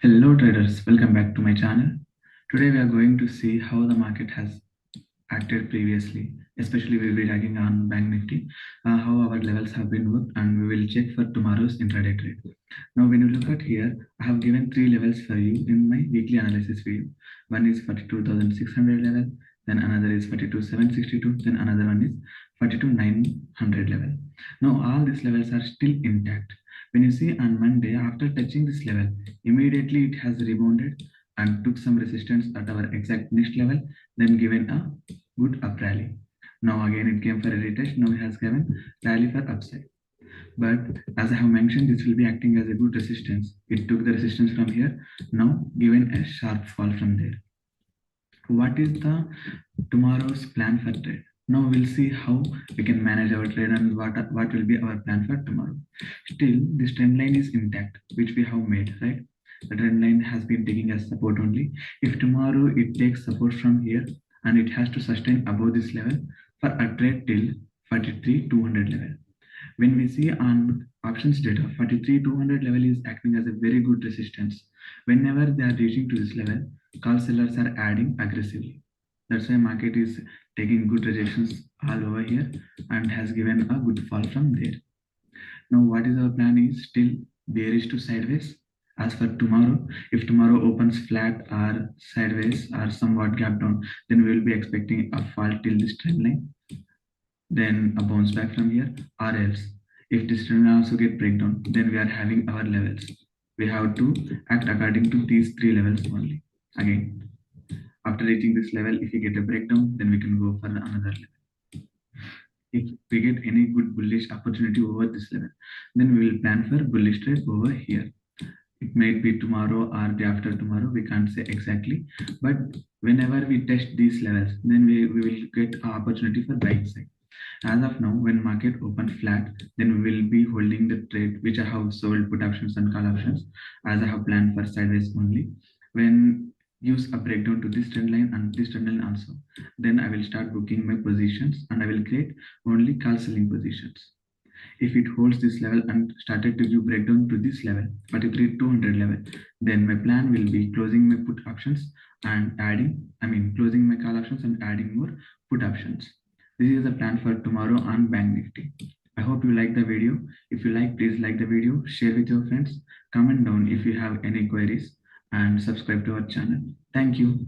Hello traders, welcome back to my channel. Today we are going to see how the market has acted previously, especially we will be tracking on Banknifty, how our levels have been worked, and we will check for tomorrow's intraday trade. Now when you look at here, I have given three levels for you in my weekly analysis video. One is 42,600 level, then another is 42,762, then another one is 42,900 level. Now all these levels are still intact. When you see on Monday, after touching this level, immediately it has rebounded and took some resistance at our exact next level, then given a good up rally. Now again it came for a retest. Now it has given rally for upside. But as I have mentioned, this will be acting as a good resistance. It took the resistance from here, now given a sharp fall from there. What is the tomorrow's plan for trade? Now we'll see how we can manage our trade and what will be our plan for tomorrow. Still, this trend line is intact, which we have made, right? The trend line has been taking as support only. If tomorrow it takes support from here and it has to sustain above this level for a trade till 43,200 level. When we see on options data, 43,200 level is acting as a very good resistance. Whenever they are reaching to this level, call sellers are adding aggressively. That's why market is taking good rejections all over here and has given a good fall from there. Now what is our plan is still bearish to sideways. As for tomorrow, if tomorrow opens flat or sideways or somewhat gap down, then we will be expecting a fall till this trend line, then a bounce back from here, or else if this trend also get breakdown, then we are having our levels. We have to act according to these three levels only. Again, after reaching this level, if we get a breakdown, then we can go for another level. If we get any good bullish opportunity over this level, then we will plan for bullish trade over here. It might be tomorrow or day after tomorrow, we can't say exactly, but whenever we test these levels, then we will get an opportunity for right side. As of now, when market open flat, then we will be holding the trade which I have sold put options and call options, as I have planned for sideways only. When use a breakdown to this trend line and this trend line also, then I will start booking my positions and I will create only call selling positions. If it holds this level and started to give breakdown to this level, 43,200 level, then my plan will be closing my put options and closing my call options and adding more put options. This is the plan for tomorrow on Banknifty. I hope you like the video. If you like, please like the video, share with your friends, comment down if you have any queries, and subscribe to our channel. Thank you.